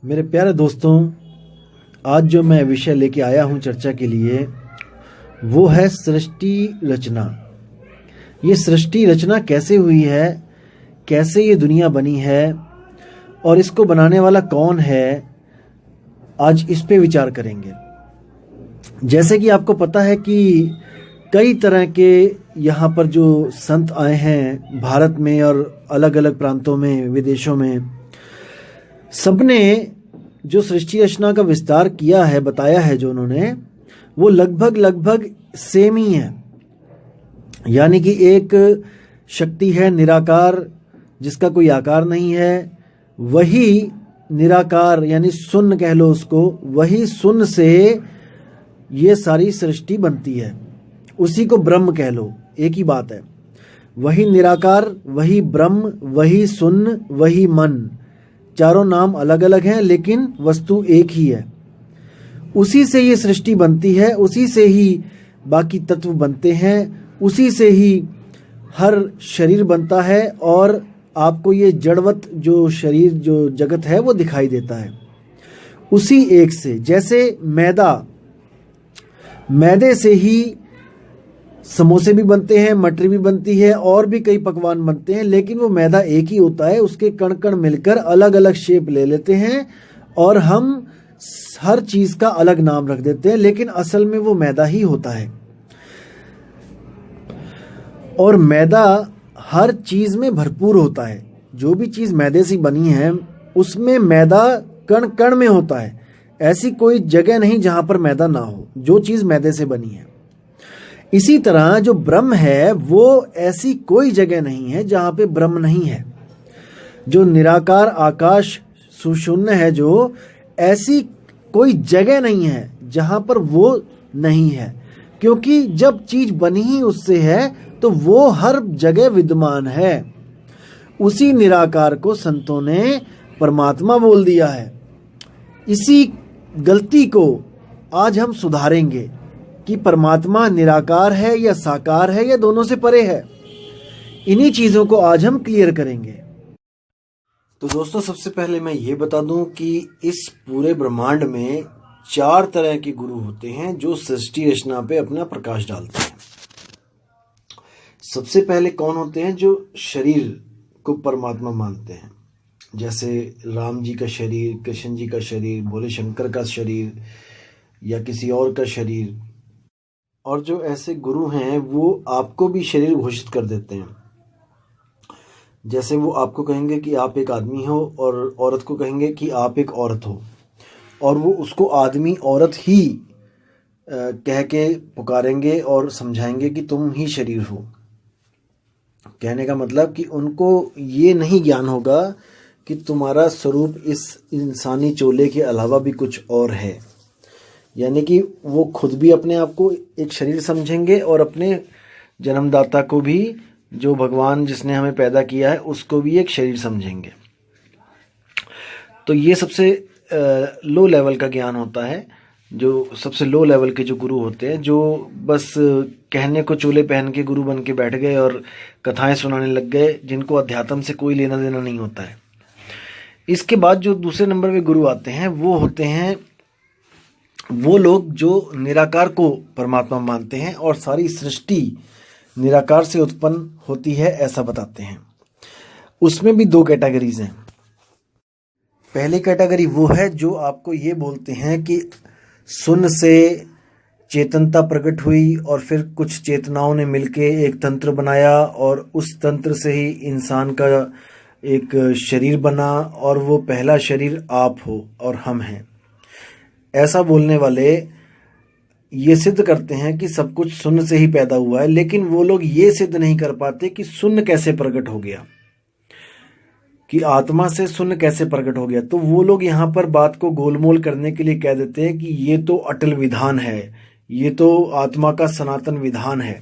मेरे प्यारे दोस्तों, आज जो मैं विषय लेके आया हूँ चर्चा के लिए वो है सृष्टि रचना। ये सृष्टि रचना कैसे हुई है, कैसे ये दुनिया बनी है और इसको बनाने वाला कौन है, आज इस पे विचार करेंगे। जैसे कि आपको पता है कि कई तरह के यहाँ पर जो संत आए हैं भारत में और अलग अलग प्रांतों में, विदेशों में, सबने जो सृष्टि रचना का विस्तार किया है, बताया है जो उन्होंने, वो लगभग सेम ही है। यानी कि एक शक्ति है निराकार, जिसका कोई आकार नहीं है, वही निराकार यानी शून्य कह लो उसको, वही शून्य से ये सारी सृष्टि बनती है। उसी को ब्रह्म कह लो, एक ही बात है। वही निराकार, वही ब्रह्म, वही शून्य, वही मन, चारों नाम अलग अलग हैं लेकिन वस्तु एक ही है। उसी से ये सृष्टि बनती है, उसी से ही बाकी तत्व बनते हैं, उसी से ही हर शरीर बनता है और आपको ये जड़वत जो शरीर, जो जगत है, वो दिखाई देता है उसी एक से। जैसे मैदे से ही समोसे भी बनते हैं, मटरी भी बनती है और भी कई पकवान बनते हैं, लेकिन वो मैदा एक ही होता है। उसके कण कण मिलकर अलग अलग शेप ले लेते हैं और हम हर चीज का अलग नाम रख देते हैं, लेकिन असल में वो मैदा ही होता है। और मैदा हर चीज में भरपूर होता है। जो भी चीज मैदे से बनी है उसमें मैदा कण कण में होता है। ऐसी कोई जगह नहीं जहां पर मैदा ना हो, जो चीज मैदे से बनी है। इसी तरह जो ब्रह्म है वो ऐसी कोई जगह नहीं है जहां पे ब्रह्म नहीं है। जो निराकार आकाश सुशून्य है, जो ऐसी कोई जगह नहीं है जहां पर वो नहीं है, क्योंकि जब चीज बनी ही उससे है तो वो हर जगह विद्यमान है। उसी निराकार को संतों ने परमात्मा बोल दिया है। इसी गलती को आज हम सुधारेंगे कि परमात्मा निराकार है या साकार है या दोनों से परे है। इन्हीं चीजों को आज हम क्लियर करेंगे। तो दोस्तों, सबसे पहले मैं ये बता दूं कि इस पूरे ब्रह्मांड में 4 तरह के गुरु होते हैं जो सृष्टि रचना पे अपना प्रकाश डालते हैं। सबसे पहले कौन होते हैं? जो शरीर को परमात्मा मानते हैं, जैसे राम जी का शरीर, कृष्ण जी का शरीर, भोले शंकर का शरीर या किसी और का शरीर। और जो ऐसे गुरु हैं वो आपको भी शरीर घोषित कर देते हैं। जैसे वो आपको कहेंगे कि आप एक आदमी हो और औरत को कहेंगे कि आप एक औरत हो, और वो उसको आदमी औरत ही कह के पुकारेंगे और समझाएंगे कि तुम ही शरीर हो। कहने का मतलब कि उनको ये नहीं ज्ञान होगा कि तुम्हारा स्वरूप इस इंसानी चोले के अलावा भी कुछ और है। यानी कि वो खुद भी अपने आप को एक शरीर समझेंगे और अपने जन्मदाता को भी, जो भगवान जिसने हमें पैदा किया है, उसको भी एक शरीर समझेंगे। तो ये सबसे लो लेवल का ज्ञान होता है। जो सबसे लो लेवल के जो गुरु होते हैं, जो बस कहने को चोले पहन के गुरु बन के बैठ गए और कथाएं सुनाने लग गए, जिनको अध्यात्म से कोई लेना देना नहीं होता है। इसके बाद जो दूसरे नंबर पे गुरु आते हैं वो होते हैं वो लोग जो निराकार को परमात्मा मानते हैं और सारी सृष्टि निराकार से उत्पन्न होती है, ऐसा बताते हैं। उसमें भी 2 कैटेगरीज हैं। पहली कैटेगरी वो है जो आपको ये बोलते हैं कि शून्य से चेतनता प्रकट हुई और फिर कुछ चेतनाओं ने मिलके एक तंत्र बनाया और उस तंत्र से ही इंसान का एक शरीर बना और वो पहला शरीर आप हो और हम हैं। ऐसा बोलने वाले ये सिद्ध करते हैं कि सब कुछ शून्य से ही पैदा हुआ है, लेकिन वो लोग ये सिद्ध नहीं कर पाते कि शून्य कैसे प्रकट हो गया, कि आत्मा से शून्य कैसे प्रकट हो गया। तो वो लोग यहाँ पर बात को गोलमोल करने के लिए कह देते हैं कि ये तो अटल विधान है, ये तो आत्मा का सनातन विधान है,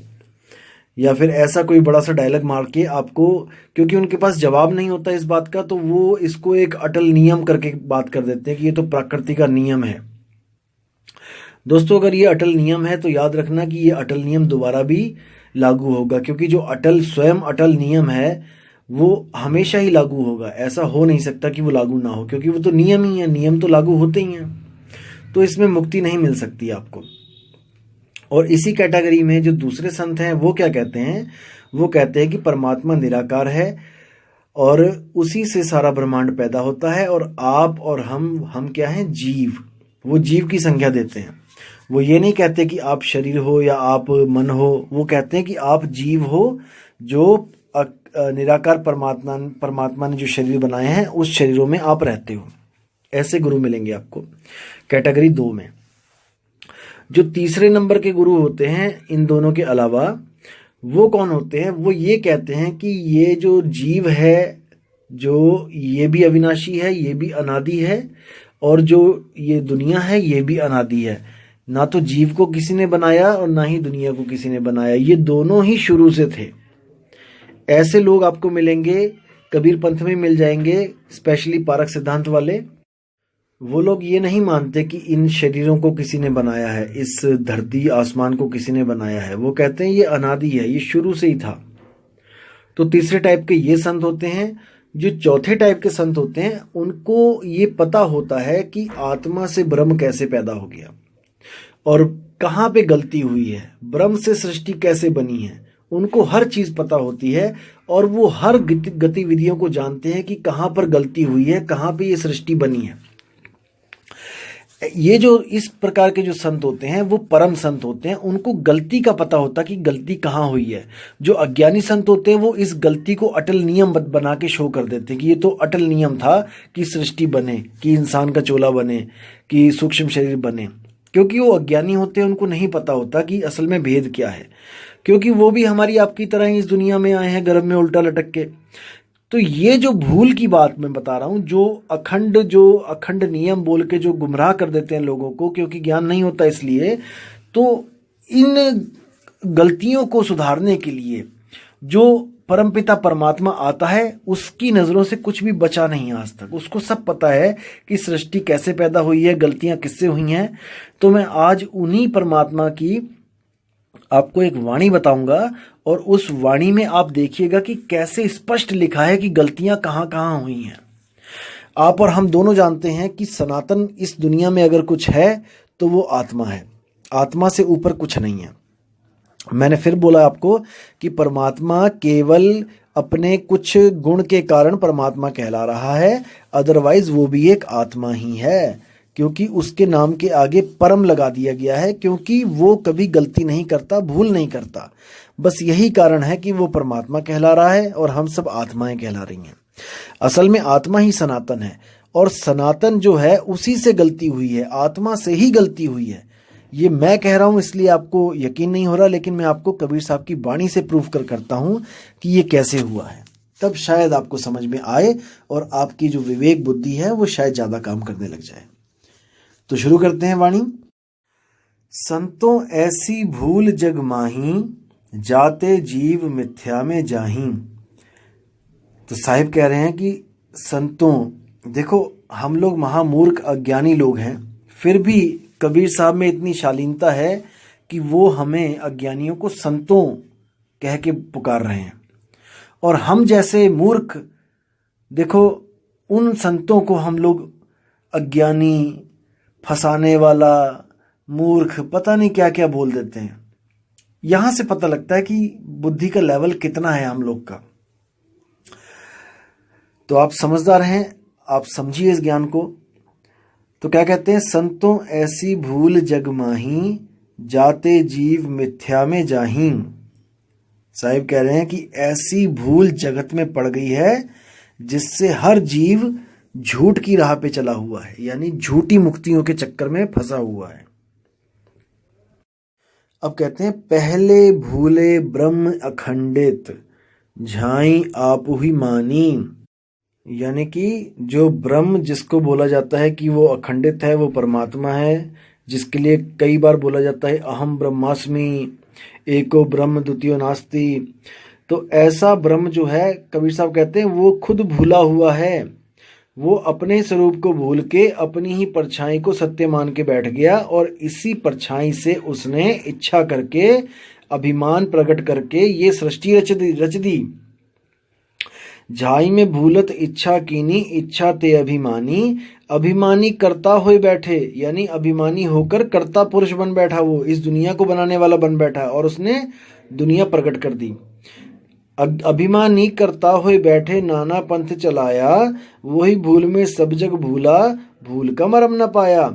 या फिर ऐसा कोई बड़ा सा डायलॉग मार के आपको, क्योंकि उनके पास जवाब नहीं होता इस बात का, तो वो इसको एक अटल नियम करके बात कर देते हैं कि ये तो प्रकृति का नियम है। दोस्तों, अगर ये अटल नियम है तो याद रखना कि ये अटल नियम दोबारा भी लागू होगा, क्योंकि जो अटल स्वयं अटल नियम है वो हमेशा ही लागू होगा। ऐसा हो नहीं सकता कि वो लागू ना हो, क्योंकि वो तो नियम ही है, नियम तो लागू होते ही हैं। तो इसमें मुक्ति नहीं मिल सकती आपको। और इसी कैटेगरी में जो दूसरे संत हैं वो क्या कहते हैं, वो कहते हैं कि परमात्मा निराकार है और उसी से सारा ब्रह्मांड पैदा होता है, और आप और हम क्या हैं, जीव। वो जीव की संज्ञा देते हैं। वो ये नहीं कहते कि आप शरीर हो या आप मन हो, वो कहते हैं कि आप जीव हो जो निराकार परमात्मा ने जो शरीर बनाए हैं उस शरीरों में आप रहते हो। ऐसे गुरु मिलेंगे आपको कैटेगरी 2 में। जो तीसरे नंबर के गुरु होते हैं इन दोनों के अलावा, वो कौन होते हैं, वो ये कहते हैं कि ये जो जीव है, जो ये भी अविनाशी है, ये भी अनादि है, और जो ये दुनिया है ये भी अनादि है। ना तो जीव को किसी ने बनाया और ना ही दुनिया को किसी ने बनाया, ये दोनों ही शुरू से थे। ऐसे लोग आपको मिलेंगे, कबीर पंथ में मिल जाएंगे, स्पेशली पारक सिद्धांत वाले। वो लोग ये नहीं मानते कि इन शरीरों को किसी ने बनाया है, इस धरती आसमान को किसी ने बनाया है। वो कहते हैं ये अनादि है, ये शुरू से ही था। तो तीसरे टाइप के ये संत होते हैं। जो चौथे टाइप के संत होते हैं उनको ये पता होता है कि आत्मा से ब्रह्म कैसे पैदा हो गया और कहाँ पे गलती हुई है, ब्रह्म से सृष्टि कैसे बनी है। उनको हर चीज पता होती है और वो हर गतिविधियों को जानते हैं कि कहाँ पर गलती हुई है, कहाँ पे ये सृष्टि बनी है। ये जो इस प्रकार के जो संत होते हैं वो परम संत होते हैं। उनको गलती का पता होता कि गलती कहाँ हुई है। जो अज्ञानी संत होते हैं वो इस गलती को अटल नियम बना के शो कर देते हैं कि ये तो अटल नियम था कि सृष्टि बने, कि इंसान का चोला बने, कि सूक्ष्म शरीर बने। क्योंकि वो अज्ञानी होते हैं, उनको नहीं पता होता कि असल में भेद क्या है, क्योंकि वो भी हमारी आपकी तरह ही इस दुनिया में आए हैं गर्भ में उल्टा लटक के। तो ये जो भूल की बात मैं बता रहा हूँ, जो अखंड नियम बोल के जो गुमराह कर देते हैं लोगों को, क्योंकि ज्ञान नहीं होता इसलिए। तो इन गलतियों को सुधारने के लिए जो परमपिता परमात्मा आता है उसकी नज़रों से कुछ भी बचा नहीं आज तक। उसको सब पता है कि सृष्टि कैसे पैदा हुई है, गलतियां किससे हुई हैं। तो मैं आज उन्हीं परमात्मा की आपको एक वाणी बताऊंगा और उस वाणी में आप देखिएगा कि कैसे स्पष्ट लिखा है कि गलतियां कहाँ कहाँ हुई हैं। आप और हम दोनों जानते हैं कि सनातन इस दुनिया में अगर कुछ है तो वो आत्मा है, आत्मा से ऊपर कुछ नहीं है। मैंने फिर बोला आपको कि परमात्मा केवल अपने कुछ गुण के कारण परमात्मा कहला रहा है, अदरवाइज वो भी एक आत्मा ही है, क्योंकि उसके नाम के आगे परम लगा दिया गया है, क्योंकि वो कभी गलती नहीं करता, भूल नहीं करता। बस यही कारण है कि वो परमात्मा कहला रहा है और हम सब आत्माएं कहला रही हैं। असल में आत्मा ही सनातन है, और सनातन जो है उसी से गलती हुई है, आत्मा से ही गलती हुई है। ये मैं कह रहा हूं इसलिए आपको यकीन नहीं हो रहा, लेकिन मैं आपको कबीर साहब की वाणी से प्रूफ करता हूं कि ये कैसे हुआ है। तब शायद आपको समझ में आए और आपकी जो विवेक बुद्धि है वो शायद ज्यादा काम करने लग जाए। तो शुरू करते हैं वाणी। संतों ऐसी भूल जग माही, जाते जीव मिथ्या में जाही। तो साहिब कह रहे हैं कि संतों, देखो हम लोग महामूर्ख अज्ञानी लोग हैं, फिर भी कबीर साहब में इतनी शालीनता है कि वो हमें अज्ञानियों को संतों कह के पुकार रहे हैं। और हम जैसे मूर्ख, देखो उन संतों को हम लोग अज्ञानी, फंसाने वाला, मूर्ख, पता नहीं क्या क्या बोल देते हैं। यहां से पता लगता है कि बुद्धि का लेवल कितना है हम लोग का। तो आप समझदार हैं, आप समझिए इस ज्ञान को। तो क्या कहते हैं, संतों ऐसी भूल जग माही, जाते जीव मिथ्या में जाही। साहिब कह रहे हैं कि ऐसी भूल जगत में पड़ गई है जिससे हर जीव झूठ की राह पे चला हुआ है, यानी झूठी मुक्तियों के चक्कर में फंसा हुआ है। अब कहते हैं, पहले भूले ब्रह्म अखंडित, झाई आप ही मानी। यानी कि जो ब्रह्म जिसको बोला जाता है कि वो अखंडित है, वो परमात्मा है, जिसके लिए कई बार बोला जाता है अहम ब्रह्मास्मि, एको ब्रह्म द्वितीयो नास्ति। तो ऐसा ब्रह्म जो है, कबीर साहब कहते हैं वो खुद भूला हुआ है। वो अपने स्वरूप को भूल के अपनी ही परछाई को सत्य मान के बैठ गया, और इसी परछाई से उसने इच्छा करके, अभिमान प्रकट करके ये सृष्टि रच दी। झाई में भूलत इच्छा कीनी, इच्छा ते अभिमानी। अभिमानी करता हुए बैठे, यानी अभिमानी होकर कर्ता पुरुष बन बैठा, वो इस दुनिया को बनाने वाला बन बैठा और उसने दुनिया प्रकट कर दी। अभिमानी करता हुए बैठे, नाना पंथ चलाया, वही भूल में सब जग भूला, भूल का मरम न पाया।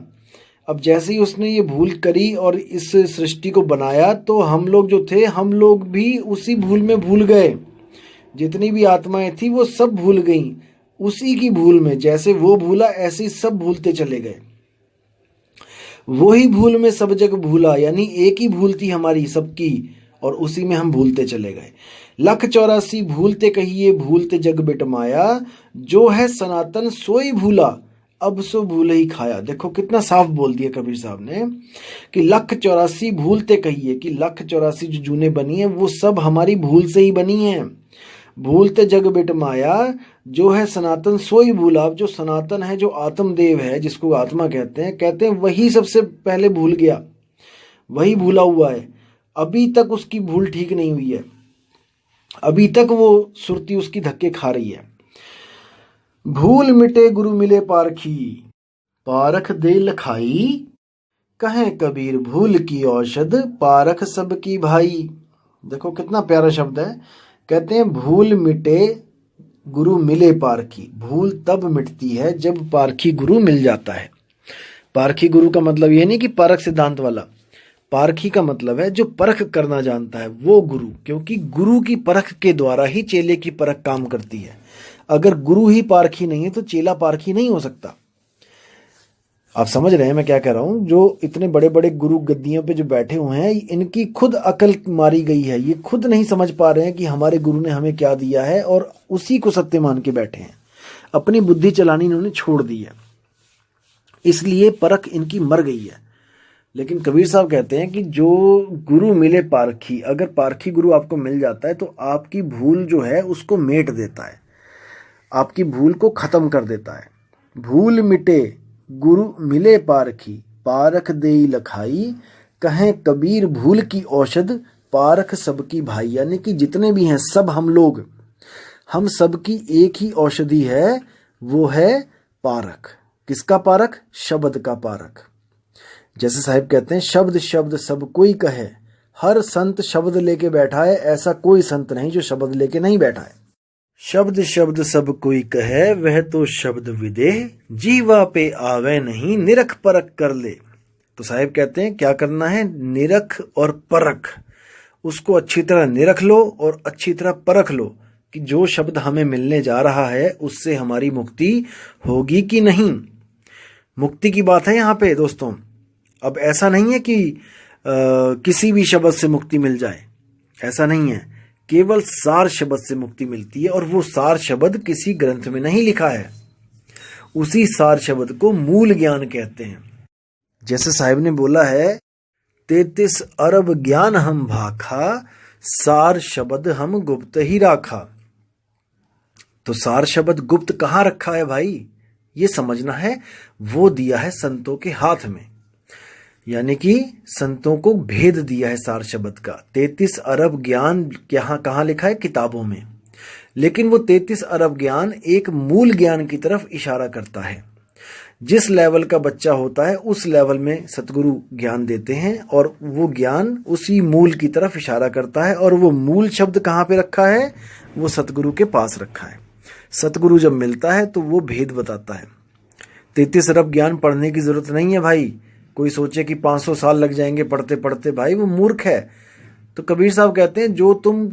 अब जैसे ही उसने ये भूल करी और इस सृष्टि को बनाया, तो हम लोग जो थे, हम लोग भी उसी भूल में भूल गए। जितनी भी आत्माएं थी वो सब भूल गईं उसी की भूल में। जैसे वो भूला ऐसे ही सब भूलते चले गए। वही भूल में सब जग भूला, यानी एक ही भूल थी हमारी सबकी और उसी में हम भूलते चले गए। 184 भूलते कहिए, भूलते जग बिटमाया, जो है सनातन सोई भूला, अब सो भूल ही खाया। देखो कितना साफ बोल दिया कबीर साहब ने कि 184 भूलते कहिए, कि 184 जो जूने बनी है वो सब हमारी भूल से ही बनी है। भूलते जग बिटमाया, जो है सनातन सोई भूला। अब जो सनातन है, जो आत्मदेव है, जिसको आत्मा कहते हैं वही सबसे पहले भूल गया, वही भूला हुआ है। अभी तक उसकी भूल ठीक नहीं हुई है, अभी तक वो सुरती उसकी धक्के खा रही है। भूल मिटे गुरु मिले पारखी, पारख दे लखाई, कहें कबीर भूल की औषध, पारख सबकी भाई। देखो कितना प्यारा शब्द है। कहते हैं भूल मिटे गुरु मिले पारखी। भूल तब मिटती है जब पारखी गुरु मिल जाता है। पारखी गुरु का मतलब ये नहीं कि परख सिद्धांत वाला, पारखी का मतलब है जो परख करना जानता है वो गुरु, क्योंकि गुरु की परख के द्वारा ही चेले की परख काम करती है। अगर गुरु ही पारखी नहीं है तो चेला पारखी नहीं हो सकता। आप समझ रहे हैं मैं क्या कह रहा हूं? जो इतने बड़े बड़े गुरु गद्दियों पे जो बैठे हुए हैं, इनकी खुद अकल मारी गई है। ये खुद नहीं समझ पा रहे हैं कि हमारे गुरु ने हमें क्या दिया है और उसी को सत्य मान के बैठे हैं। अपनी बुद्धि चलानी इन्होंने छोड़ दी है, इसलिए परख इनकी मर गई है। लेकिन कबीर साहब कहते हैं कि जो गुरु मिले पारखी, अगर पारखी गुरु आपको मिल जाता है तो आपकी भूल जो है उसको मेट देता है, आपकी भूल को खत्म कर देता है। भूल मिटे गुरु मिले पारखी, पारख देई लखाई, कहें कबीर भूल की औषध, पारख सबकी भाई। यानी कि जितने भी हैं सब हम लोग, हम सबकी एक ही औषधि है, वो है पारख। किसका पारख? शब्द का पारख। जैसे साहिब कहते हैं शब्द शब्द सब कोई कहे, हर संत शब्द लेके बैठा है, ऐसा कोई संत नहीं जो शब्द लेके नहीं बैठा है। शब्द शब्द सब कोई कहे, वह तो शब्द विदेह, जीवा पे आवे नहीं, निरख परख कर ले। तो साहिब कहते हैं क्या करना है? निरख और परख, उसको अच्छी तरह निरख लो और अच्छी तरह परख लो कि जो शब्द हमें मिलने जा रहा है उससे हमारी मुक्ति होगी कि नहीं। मुक्ति की बात है यहाँ पे दोस्तों। अब ऐसा नहीं है कि किसी भी शब्द से मुक्ति मिल जाए, ऐसा नहीं है। केवल सार शब्द से मुक्ति मिलती है और वो सार शब्द किसी ग्रंथ में नहीं लिखा है। उसी सार शब्द को मूल ज्ञान कहते हैं। जैसे साहिब ने बोला है 33 अरब ज्ञान हम भाखा, सार शब्द हम गुप्त ही राखा। तो सार शब्द गुप्त कहाँ रखा है भाई? ये समझना है। वो दिया है संतों के हाथ में, यानी कि संतों को भेद दिया है सार शब्द का। 33 अरब ज्ञान कहाँ लिखा है? किताबों में। लेकिन वो 33 अरब ज्ञान एक मूल ज्ञान की तरफ इशारा करता है। जिस लेवल का बच्चा होता है उस लेवल में सतगुरु ज्ञान देते हैं और वो ज्ञान उसी मूल की तरफ इशारा करता है। और वो मूल शब्द कहाँ पे रखा है? वो सतगुरु के पास रखा है। सतगुरु जब मिलता है तो वो भेद बताता है। 33 अरब ज्ञान पढ़ने की जरूरत नहीं है भाई। कोई सोचे कि 500 साल लग जाएंगे पढ़ते पढ़ते, भाई वो मूर्ख है। तो कबीर साहब कहते हैं जो तुम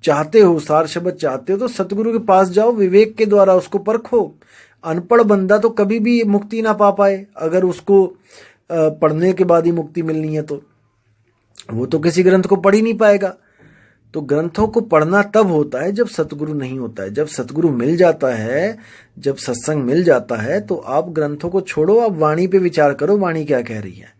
चाहते हो, सार शब्द चाहते हो, तो सतगुरु के पास जाओ, विवेक के द्वारा उसको परखो। अनपढ़ बंदा तो कभी भी मुक्ति ना पा पाए। अगर उसको पढ़ने के बाद ही मुक्ति मिलनी है तो वो तो किसी ग्रंथ को पढ़ ही नहीं पाएगा। तो ग्रंथों को पढ़ना तब होता है जब सतगुरु नहीं होता है। जब सतगुरु मिल जाता है, जब सत्संग मिल जाता है, तो आप ग्रंथों को छोड़ो, आप वाणी पे विचार करो, वाणी क्या कह रही है।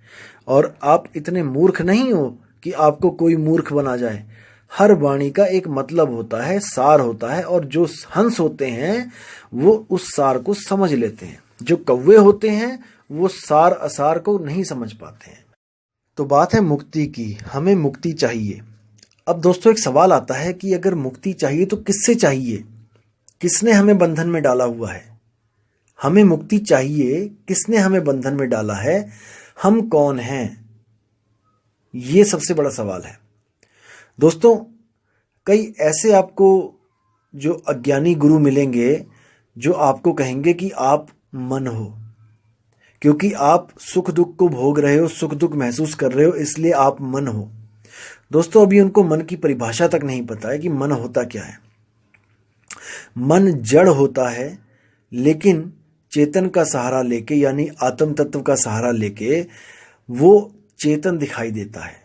और आप इतने मूर्ख नहीं हो कि आपको कोई मूर्ख बना जाए। हर वाणी का एक मतलब होता है, सार होता है, और जो हंस होते हैं वो उस सार को समझ लेते हैं। जो कौवे होते हैं वो सार असार को नहीं समझ पाते हैं। तो बात है मुक्ति की, हमें मुक्ति चाहिए। अब दोस्तों एक सवाल आता है कि अगर मुक्ति चाहिए तो किससे चाहिए? किसने हमें बंधन में डाला हुआ है? हमें मुक्ति चाहिए, किसने हमें बंधन में डाला है? हम कौन हैं? ये सबसे बड़ा सवाल है दोस्तों। कई ऐसे आपको जो अज्ञानी गुरु मिलेंगे जो आपको कहेंगे कि आप मन हो, क्योंकि आप सुख दुख को भोग रहे हो, सुख दुख महसूस कर रहे हो, इसलिए आप मन हो। दोस्तों, अभी उनको मन की परिभाषा तक नहीं पता है कि मन होता क्या है। मन जड़ होता है, लेकिन चेतन का सहारा लेके, यानी आत्म तत्व का सहारा लेके वो चेतन दिखाई देता है।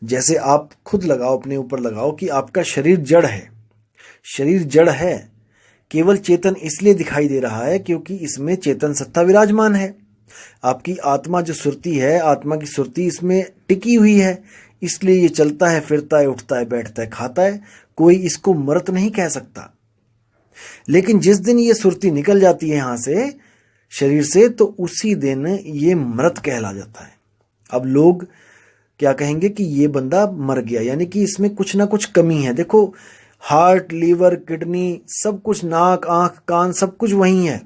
जैसे आप खुद लगाओ, अपने ऊपर लगाओ कि आपका शरीर जड़ है। शरीर जड़ है, केवल चेतन इसलिए दिखाई दे रहा है क्योंकि इसमें चेतन सत्ता विराजमान है। आपकी आत्मा जो सुरती है, आत्मा की सुरती इसमें टिकी हुई है, इसलिए ये चलता है, फिरता है, उठता है, बैठता है, खाता है। कोई इसको मृत नहीं कह सकता। लेकिन जिस दिन ये सुरती निकल जाती है यहां से, शरीर से, तो उसी दिन ये मृत कहला जाता है। अब लोग क्या कहेंगे कि ये बंदा मर गया, यानी कि इसमें कुछ ना कुछ कमी है। देखो, हार्ट, लीवर, किडनी, सब कुछ, नाक, आंख, कान, सब कुछ वही है,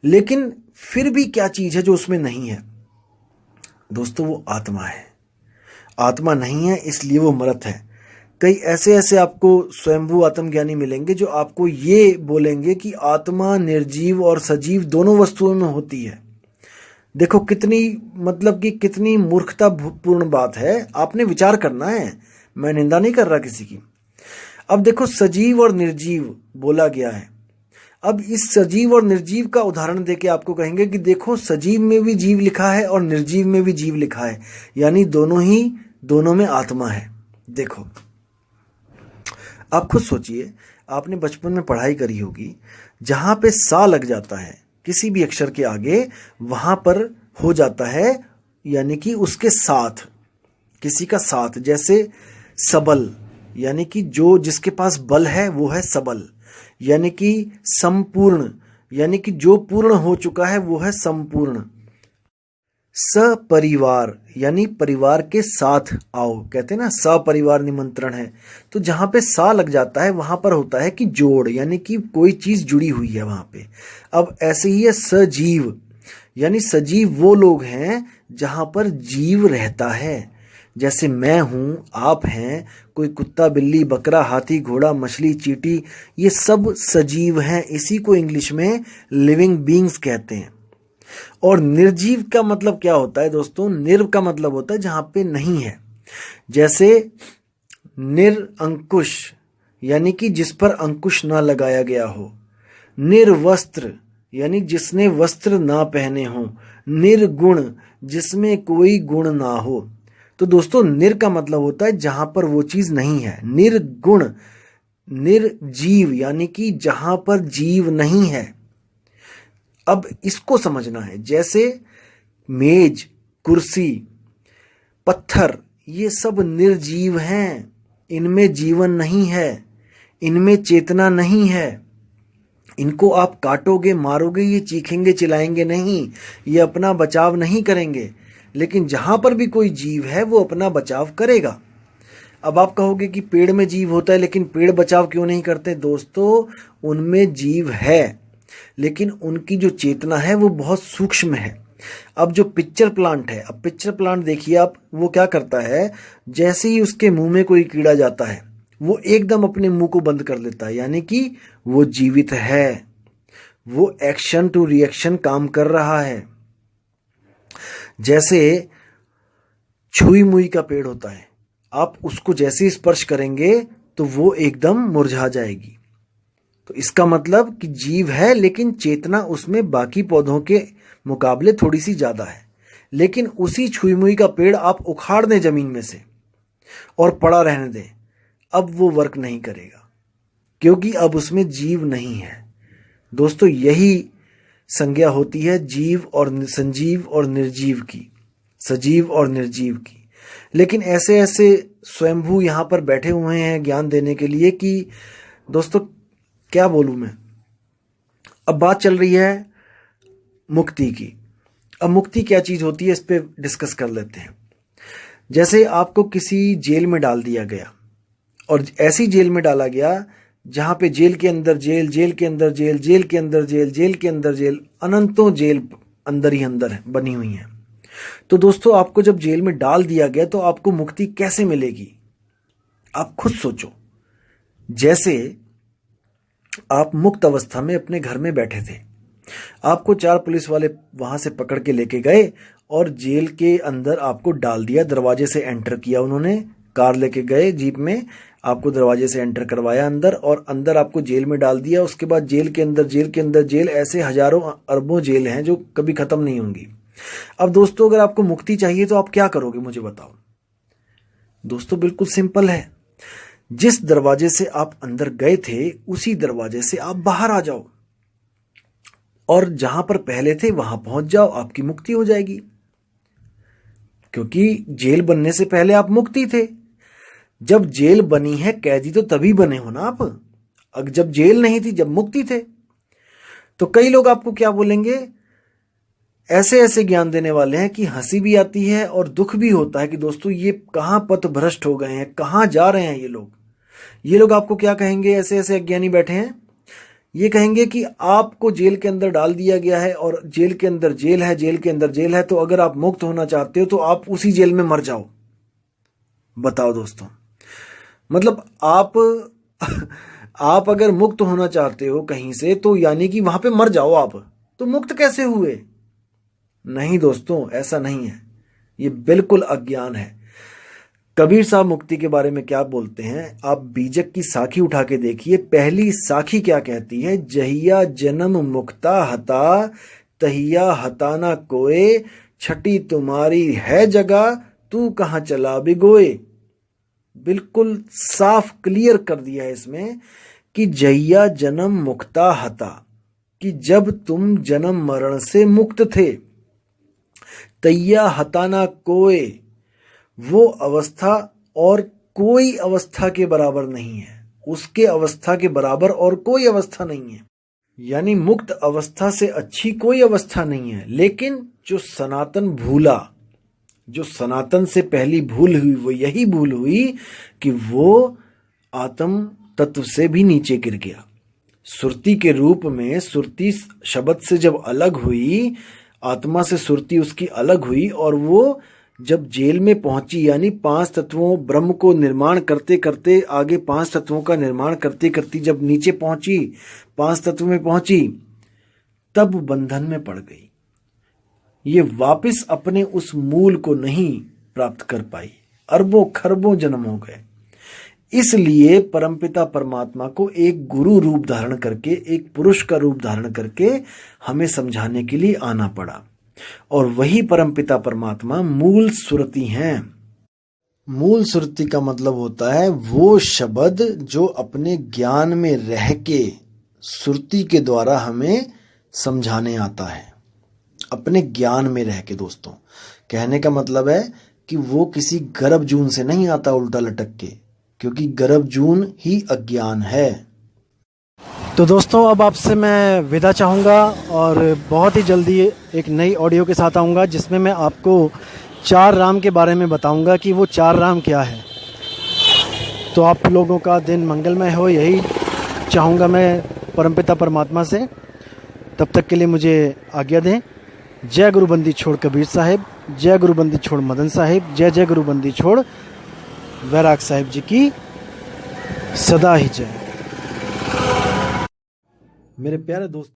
लेकिन फिर भी क्या चीज है जो उसमें नहीं है? दोस्तों, वो आत्मा है। आत्मा नहीं है, इसलिए वो मृत है। कई ऐसे आपको स्वयंभू आत्मज्ञानी मिलेंगे जो आपको ये बोलेंगे कि आत्मा निर्जीव और सजीव दोनों वस्तुओं में होती है। देखो कितनी, मतलब कि कितनी मूर्खतापूर्ण बात है। आपने विचार करना है, मैं निंदा नहीं कर रहा किसी की। अब देखो, सजीव और निर्जीव बोला गया है। अब इस सजीव और निर्जीव का उदाहरण देके आपको कहेंगे कि देखो, सजीव में भी जीव लिखा है और निर्जीव में भी जीव लिखा है, यानी दोनों में आत्मा है। देखो, आप खुद सोचिए, आपने बचपन में पढ़ाई करी होगी, जहां पे सा लग जाता है किसी भी अक्षर के आगे, वहां पर हो जाता है, यानी कि उसके साथ, किसी का साथ। जैसे सबल, यानी कि जो जिसके पास बल है वो है सबल, यानी कि संपूर्ण, यानी कि जो पूर्ण हो चुका है वो है संपूर्ण। सपरिवार, यानी परिवार के साथ आओ, कहते हैं ना, सपरिवार निमंत्रण है। तो जहां पे सा लग जाता है वहां पर होता है कि जोड़, यानी कि कोई चीज जुड़ी हुई है वहां पे। अब ऐसे ही है सजीव, यानी सजीव वो लोग हैं जहां पर जीव रहता है। जैसे मैं हूं, आप हैं, कोई कुत्ता, बिल्ली, बकरा, हाथी, घोड़ा, मछली, चींटी, ये सब सजीव हैं। इसी को इंग्लिश में लिविंग बीइंग्स कहते हैं। और निर्जीव का मतलब क्या होता है दोस्तों? निर्व का मतलब होता है जहां पे नहीं है। जैसे निरअंकुश, यानी कि जिस पर अंकुश ना लगाया गया हो। निर्वस्त्र, यानी जिसने वस्त्र ना पहने हो। निर्गुण, जिसमें कोई गुण ना हो। तो दोस्तों, निर का मतलब होता है जहां पर वो चीज नहीं है। निर्गुण, निर्जीव, यानी कि जहां पर जीव नहीं है। अब इसको समझना है। जैसे मेज, कुर्सी, पत्थर, ये सब निर्जीव हैं, इनमें जीवन नहीं है, इनमें चेतना नहीं है। इनको आप काटोगे, मारोगे, ये चीखेंगे, चिल्लाएंगे नहीं, ये अपना बचाव नहीं करेंगे। लेकिन जहां पर भी कोई जीव है वो अपना बचाव करेगा। अब आप कहोगे कि पेड़ में जीव होता है, लेकिन पेड़ बचाव क्यों नहीं करते? दोस्तों, उनमें जीव है, लेकिन उनकी जो चेतना है वो बहुत सूक्ष्म है। अब जो पिक्चर प्लांट है, अब पिक्चर प्लांट देखिए आप, वो क्या करता है, जैसे ही उसके मुंह में कोई कीड़ा जाता है वो एकदम अपने मुंह को बंद कर लेता है, यानी कि वो जीवित है, वो एक्शन टू रिएक्शन काम कर रहा है। जैसे छुई मुई का पेड़ होता है, आप उसको जैसे ही स्पर्श करेंगे तो वो एकदम मुरझा जाएगी। तो इसका मतलब कि जीव है, लेकिन चेतना उसमें बाकी पौधों के मुकाबले थोड़ी सी ज्यादा है। लेकिन उसी छुई मुई का पेड़ आप उखाड़ दें जमीन में से और पड़ा रहने दें, अब वो वर्क नहीं करेगा, क्योंकि अब उसमें जीव नहीं है। दोस्तों, यही संज्ञा होती है जीव और संजीव और निर्जीव की, सजीव और निर्जीव की। लेकिन ऐसे स्वयंभू यहां पर बैठे हुए हैं ज्ञान देने के लिए कि दोस्तों क्या बोलूं मैं। अब बात चल रही है मुक्ति की। अब मुक्ति क्या चीज होती है, इस पे डिस्कस कर लेते हैं। जैसे आपको किसी जेल में डाल दिया गया, और ऐसी जेल में डाला गया जहां पे जेल के अंदर जेल, जेल के अंदर जेल, जेल के अंदर जेल, जेल के अंदर जेल, अनंतों जेल अंदर ही अंदर बनी हुई हैं। तो दोस्तों, आपको जब जेल में डाल दिया गया तो आपको मुक्ति कैसे मिलेगी? आप खुद सोचो। जैसे आप मुक्त अवस्था में अपने घर में बैठे थे, आपको 4 पुलिस वाले वहां से पकड़ के लेके गए और जेल के अंदर आपको डाल दिया। दरवाजे से एंटर किया उन्होंने, कार लेके गए जीप में, आपको दरवाजे से एंटर करवाया अंदर और अंदर आपको जेल में डाल दिया। उसके बाद जेल के अंदर जेल के अंदर जेल, ऐसे हजारों अरबों जेल हैं जो कभी खत्म नहीं होंगी। अब दोस्तों, अगर आपको मुक्ति चाहिए तो आप क्या करोगे, मुझे बताओ। दोस्तों, बिल्कुल सिंपल है। जिस दरवाजे से आप अंदर गए थे उसी दरवाजे से आप बाहर आ जाओ और जहां पर पहले थे वहां पहुंच जाओ, आपकी मुक्ति हो जाएगी। क्योंकि जेल बनने से पहले आप मुक्ति थे। जब जेल बनी है, कैदी तो तभी बने हो ना आप। अब जब जेल नहीं थी, जब मुक्ति थे। तो कई लोग आपको क्या बोलेंगे, ऐसे ऐसे ज्ञान देने वाले हैं कि हंसी भी आती है और दुख भी होता है कि दोस्तों ये कहां पथ भ्रष्ट हो गए हैं, कहां जा रहे हैं ये लोग। ये लोग आपको क्या कहेंगे, ऐसे ऐसे अज्ञानी बैठे हैं, ये कहेंगे कि आपको जेल के अंदर डाल दिया गया है और जेल के अंदर जेल है, जेल के अंदर जेल है, तो अगर आप मुक्त होना चाहते हो तो आप उसी जेल में मर जाओ। बताओ दोस्तों, मतलब आप अगर मुक्त होना चाहते हो कहीं से तो यानी कि वहां पे मर जाओ आप, तो मुक्त कैसे हुए? नहीं दोस्तों, ऐसा नहीं है। ये बिल्कुल अज्ञान है। कबीर साहब मुक्ति के बारे में क्या बोलते हैं, आप बीजक की साखी उठा के देखिए। पहली साखी क्या कहती है, जहिया जन्म मुक्ता हता तहिया हताना कोए, छठी तुम्हारी है जगह तू कहां चला बिगोए। बिल्कुल साफ क्लियर कर दिया है इसमें कि जहिया जन्म मुक्ता हता, कि जब तुम जन्म मरण से मुक्त थे, तैया हताना कोए, वो अवस्था और कोई अवस्था के बराबर नहीं है, उसके अवस्था के बराबर और कोई अवस्था नहीं है। यानी मुक्त अवस्था से अच्छी कोई अवस्था नहीं है। लेकिन जो सनातन भूला, जो सनातन से पहली भूल हुई, वो यही भूल हुई कि वो आत्म तत्व से भी नीचे गिर गया। सुरती के रूप में, सुरती शब्द से जब अलग हुई, आत्मा से सुरती उसकी अलग हुई और वो जब जेल में पहुंची, यानी 5 तत्वों ब्रह्म को निर्माण करते करते, आगे 5 तत्वों का निर्माण करते करते जब नीचे पहुंची, 5 तत्व में पहुंची, तब बंधन में पड़ गई। ये वापस अपने उस मूल को नहीं प्राप्त कर पाई। अरबों खरबों जन्म हो गए। इसलिए परमपिता परमात्मा को एक गुरु रूप धारण करके, एक पुरुष का रूप धारण करके हमें समझाने के लिए आना पड़ा। और वही परमपिता परमात्मा मूल सुरति हैं। मूल सुरति का मतलब होता है वो शब्द जो अपने ज्ञान में रह के सुरति के द्वारा हमें समझाने आता है। अपने ज्ञान में रह के दोस्तों, कहने का मतलब है कि वो किसी गर्भ जून से नहीं आता उल्टा लटक के, क्योंकि गर्भ जून ही अज्ञान है। तो दोस्तों, अब आपसे मैं विदा चाहूँगा और बहुत ही जल्दी एक नई ऑडियो के साथ आऊँगा जिसमें मैं आपको 4 राम के बारे में बताऊँगा कि वो 4 राम क्या है। तो आप लोगों का दिन मंगलमय हो, यही चाहूँगा मैं परमपिता परमात्मा से। तब तक के लिए मुझे आज्ञा दें। जय गुरु बंदी छोड़ कबीर साहिब, जय गुरु बंदी छोड़ मदन साहिब, जय जय गुरु बंदी छोड़ वैराग साहिब जी की सदा ही जय। मेरे प्यारे दोस्त।